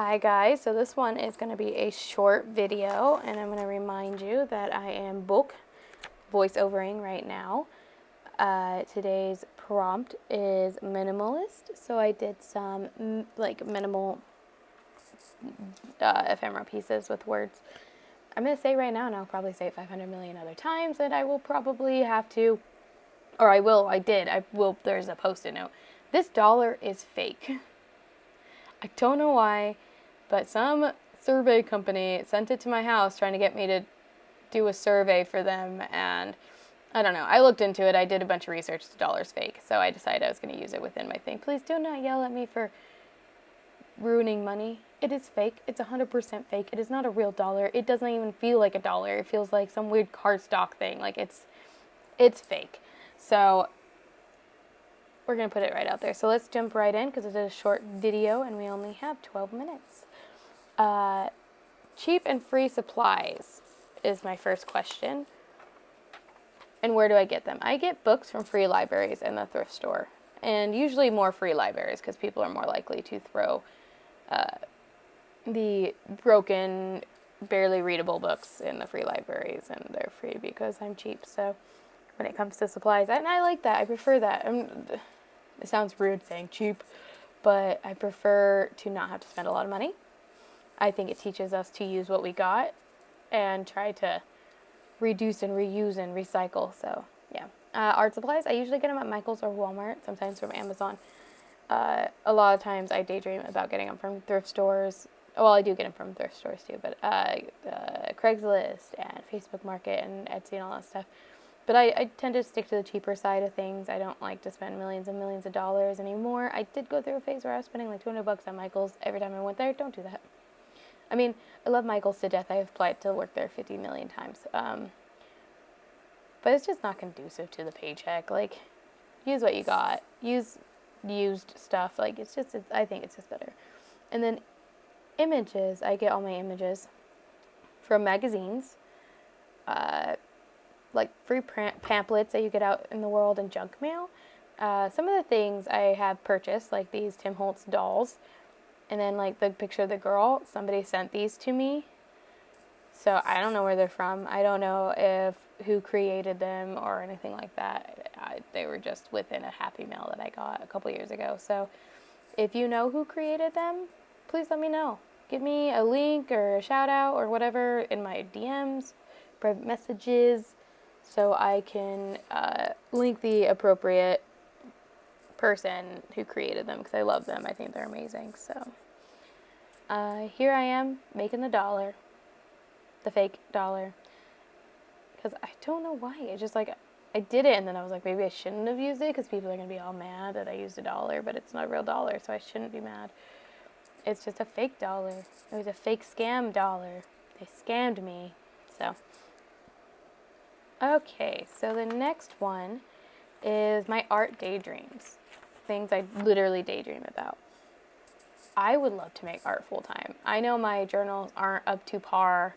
Hi guys, so this one is going to be a short video, and I'm going to remind you that I am voiceovering right now. Today's prompt is minimalist, so I did some minimal ephemera pieces with words. I'm going to say right now, and I'll probably say it 500 million other times, that I will probably have to, or I will, there's a post-it note. This dollar is fake. I don't know why, but some survey company sent it to my house trying to get me to do a survey for them, and I don't know. I looked into it. I did a bunch of research. The dollar's fake, so I decided I was going to use it within my thing. Please do not yell at me for ruining money. It is fake. It's 100% fake. It is not a real dollar. It doesn't even feel like a dollar. It feels like some weird cardstock thing. Like it's fake. So we're going to put it right out there. So let's jump right in because it's a short video and we only have 12 minutes. Cheap and free supplies is my first question. And where do I get them? I get books from free libraries and the thrift store. And usually more free libraries because people are more likely to throw the broken, barely readable books in the free libraries. And they're free because I'm cheap. So when it comes to supplies, and I like that. I prefer that. It sounds rude saying cheap, but I prefer to not have to spend a lot of money. I think it teaches us to use what we got and try to reduce and reuse and recycle. So yeah, art supplies, I usually get them at Michael's or Walmart, sometimes from Amazon. A lot of times I daydream about getting them from thrift stores. Well, I do get them from thrift stores too, but Craigslist and Facebook Market and Etsy and all that stuff. But I tend to stick to the cheaper side of things. I don't like to spend millions and millions of dollars anymore. I did go through a phase where I was spending like $200 at Michael's every time I went there. Don't do that. I mean, I love Michael's to death. I've applied to work there 50 million times. But it's just not conducive to the paycheck. Like, use what you got. Use used stuff. Like, I think it's just better. And then images. I get all my images from magazines. Like free pamphlets that you get out in the world and junk mail. Some of the things I have purchased, like these Tim Holtz dolls. And then, like, the picture of the girl, somebody sent these to me. So I don't know where they're from. I don't know who created them or anything like that. They were just within a Happy Mail that I got a couple years ago. So if you know who created them, please let me know. Give me a link or a shout out or whatever in my DMs, private messages, so I can link the appropriate person who created them because I love them. I think they're amazing. So here I am making the fake dollar, because I don't know why. It's just like I did it and then I was like, maybe I shouldn't have used it because people are gonna be all mad that I used a dollar, but it's not a real dollar, so I shouldn't be mad. It's just a fake dollar. It was a fake scam dollar. They scammed me. So okay, so the next one is my art daydreams. Things I literally daydream about. I would love to make art full-time. I know my journals aren't up to par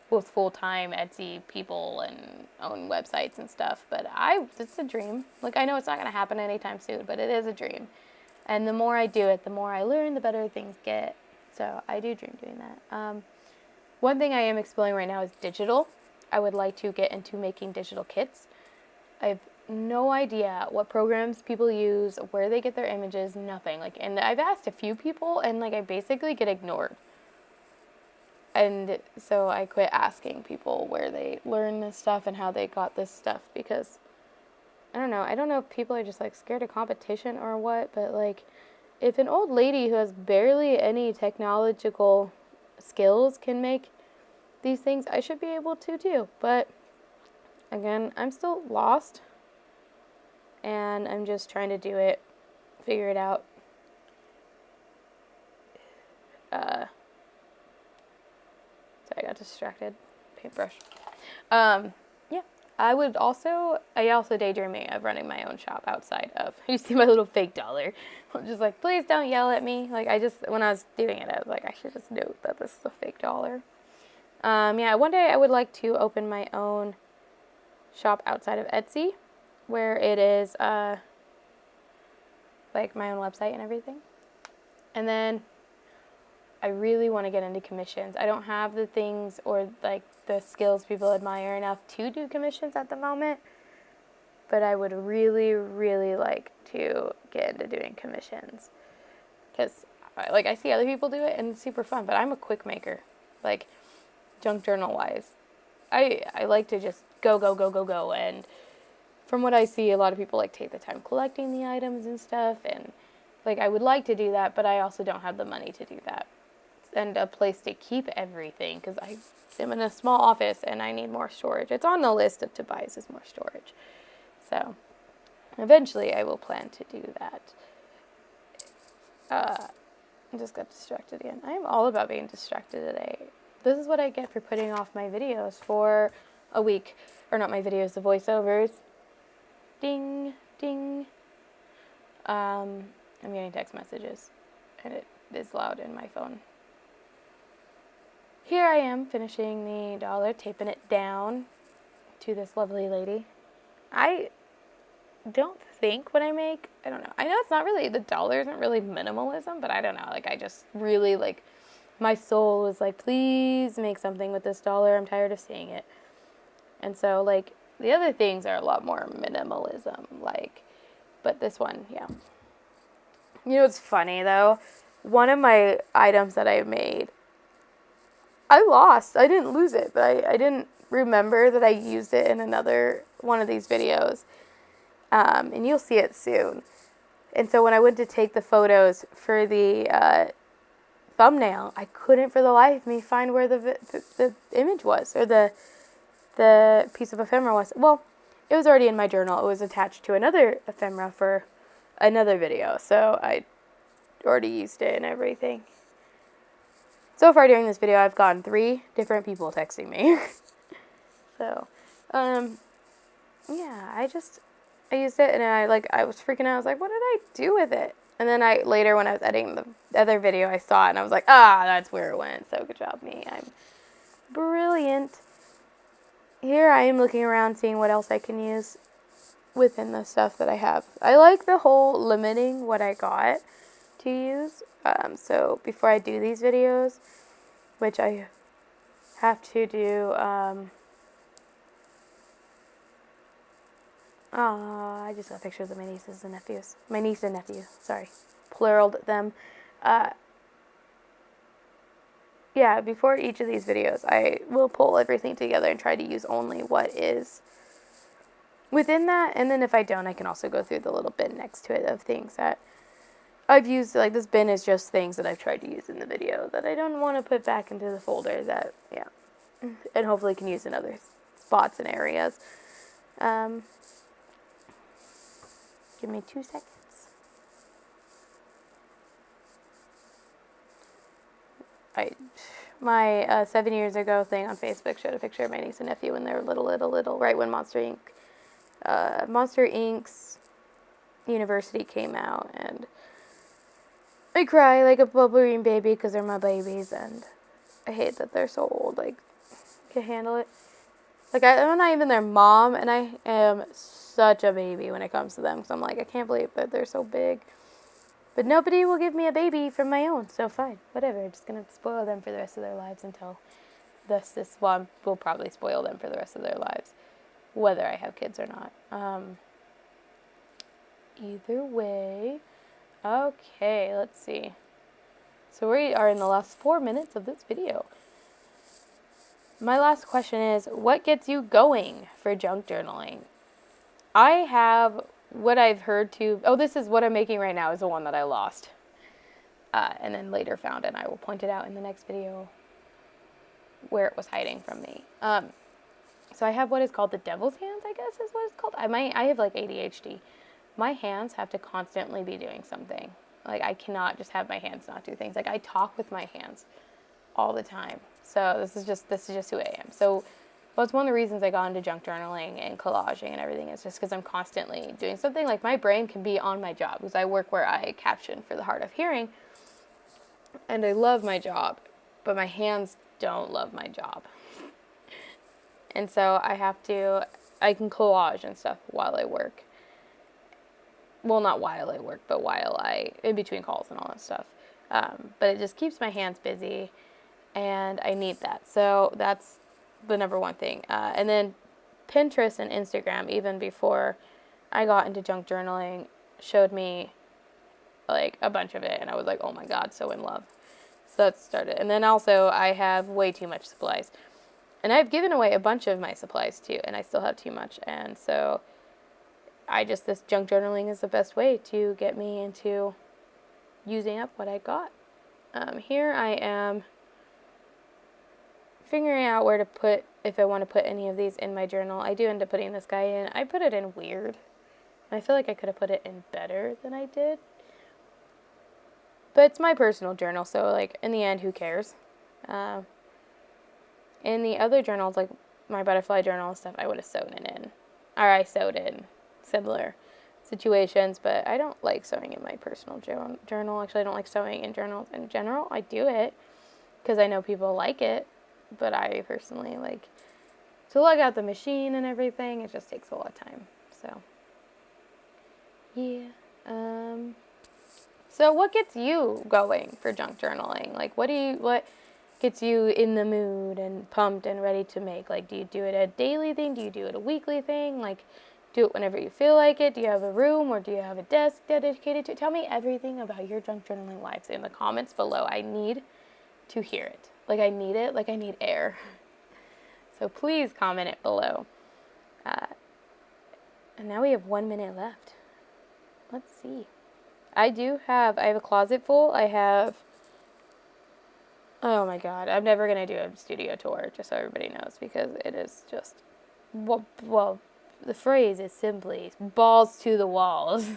with full-time Etsy people and own websites and stuff, but it's a dream. Like, I know it's not going to happen anytime soon, but it is a dream. And the more I do it, the more I learn, the better things get. So I do dream doing that. One thing I am exploring right now is digital. I would like to get into making digital kits. I have no idea what programs people use, where they get their images, nothing. And I've asked a few people, and I basically get ignored. And so I quit asking people where they learn this stuff and how they got this stuff, because I don't know if people are just scared of competition or what, but if an old lady who has barely any technological skills can make these things, I should be able to too. But again, I'm still lost. And I'm just trying to do it, figure it out. Sorry, I got distracted. Paintbrush. Yeah. I also daydreaming of running my own shop outside of. You see my little fake dollar. I'm just please don't yell at me. When I was doing it, I was I should just note that this is a fake dollar. Yeah, one day I would like to open my own shop outside of Etsy, where it is my own website and everything. And then I really want to get into commissions. I don't have the things or like the skills people admire enough to do commissions at the moment, but I would really, really like to get into doing commissions because like I see other people do it and it's super fun, but I'm a quick maker, like junk journal wise. I like to just go, and from what I see, a lot of people like take the time collecting the items and stuff, and like I would like to do that, but I also don't have the money to do that and a place to keep everything because I am in a small office and I need more storage. It's on the list of to buys is more storage. So eventually I will plan to do that. I just got distracted again. I am all about being distracted today. This is what I get for putting off my videos for a week. Or not my videos, the voiceovers. Ding, ding. I'm getting text messages, and it is loud in my phone. Here I am finishing the dollar, taping it down to this lovely lady. I don't think when I make, I don't know. I know it's not really, the dollar isn't really minimalism, but I don't know. Like, I just really, like, my soul was like, please make something with this dollar. I'm tired of seeing it. And so, like, the other things are a lot more minimalism, like, but this one, yeah. You know what's funny, though? One of my items that I made, I lost. I didn't lose it, but I didn't remember that I used it in another one of these videos. And you'll see it soon. And so when I went to take the photos for the thumbnail, I couldn't for the life of me find where the image was, or the piece of ephemera was. Well, it was already in my journal. It was attached to another ephemera for another video, so I already used it and everything. So far during this video, I've gotten 3 different people texting me. So, yeah, I used it, and I was freaking out. I was like, what did I do with it? And then later when I was editing the other video, I saw it, and I was like, that's where it went. So good job, me. I'm brilliant. Here I am looking around, seeing what else I can use within the stuff that I have. I like the whole limiting what I got to use. So before I do these videos, which I have to do, I just got pictures of my nieces and nephews. My niece and nephew, sorry. Pluraled them. Yeah, before each of these videos, I will pull everything together and try to use only what is within that. And then if I don't, I can also go through the little bin next to it of things that I've used. Like, this bin is just things that I've tried to use in the video that I don't want to put back into the folder that, yeah, and hopefully can use in other spots and areas. Give me 2 seconds. My 7 years ago thing on Facebook showed a picture of my niece and nephew when they were little, right when Monster Inc.'s University came out, and I cry like a bubbling baby because they're my babies, and I hate that they're so old. Like, I can't handle it. Like, I'm not even their mom, and I am such a baby when it comes to them, because I'm like, I can't believe that they're so big. But nobody will give me a baby from my own, so fine, whatever. I'm just going to spoil them for the rest of their lives until we'll probably spoil them for the rest of their lives, whether I have kids or not. Either way, okay, let's see. So we are in the last 4 minutes of this video. My last question is, what gets you going for junk journaling? I have what I've heard this is what I'm making right now is the one that I lost. And then later found, and I will point it out in the next video where it was hiding from me. So I have what is called the devil's hands, I guess is what it's called. I have like ADHD. My hands have to constantly be doing something. Like, I cannot just have my hands not do things. Like, I talk with my hands all the time. So this is just who I am. So it's one of the reasons I got into junk journaling and collaging and everything. Is just because I'm constantly doing something. Like, my brain can be on my job, because I work where I caption for the hard of hearing, and I love my job, but my hands don't love my job. And so I can collage and stuff while I work. Well, not while I work, but in between calls and all that stuff. But it just keeps my hands busy, and I need that. So that's the number one thing. And then Pinterest and Instagram, even before I got into junk journaling, showed me like a bunch of it, and I was like, oh my god, so in love. So that started. And then also I have way too much supplies. And I've given away a bunch of my supplies too, and I still have too much. And so this junk journaling is the best way to get me into using up what I got. Here I am figuring out where to put, if I want to put any of these in my journal. I do end up putting this guy in. I put it in weird. I feel like I could have put it in better than I did. But it's my personal journal, so like in the end, who cares? In the other journals, like my butterfly journal and stuff, I would have sewn it in. Or I sewed in similar situations, but I don't like sewing in my personal journal. Actually, I don't like sewing in journals in general. I do it because I know people like it, but I personally like to lug out the machine and everything. It just takes a lot of time. So, yeah. So what gets you going for junk journaling? Like, what gets you in the mood and pumped and ready to make? Like, do you do it a daily thing? Do you do it a weekly thing? Like, do it whenever you feel like it? Do you have a room or do you have a desk dedicated to it? Tell me everything about your junk journaling lives in the comments below. I need to hear it. Like, I need it. Like, I need air. So please comment it below. And now we have 1 minute left. Let's see. I have a closet full. Oh my god, I'm never going to do a studio tour, just so everybody knows, because it is just, well, the phrase is simply balls to the walls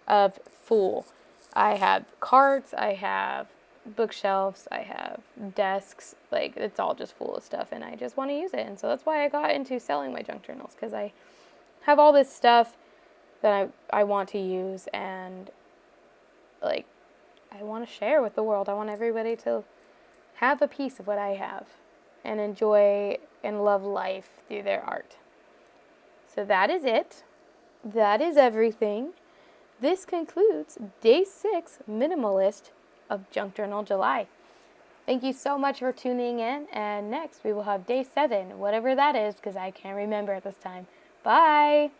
of full. I have carts, I have bookshelves, I have desks, like, it's all just full of stuff, and I just want to use it, and so that's why I got into selling my junk journals, because I have all this stuff that I want to use, and like I want to share with the world. I want everybody to have a piece of what I have and enjoy and love life through their art. So that is it. That is everything. This concludes day 6 Minimalist of Junk Journal July. Thank you so much for tuning in, and next we will have day 7, whatever that is, because I can't remember at this time. Bye!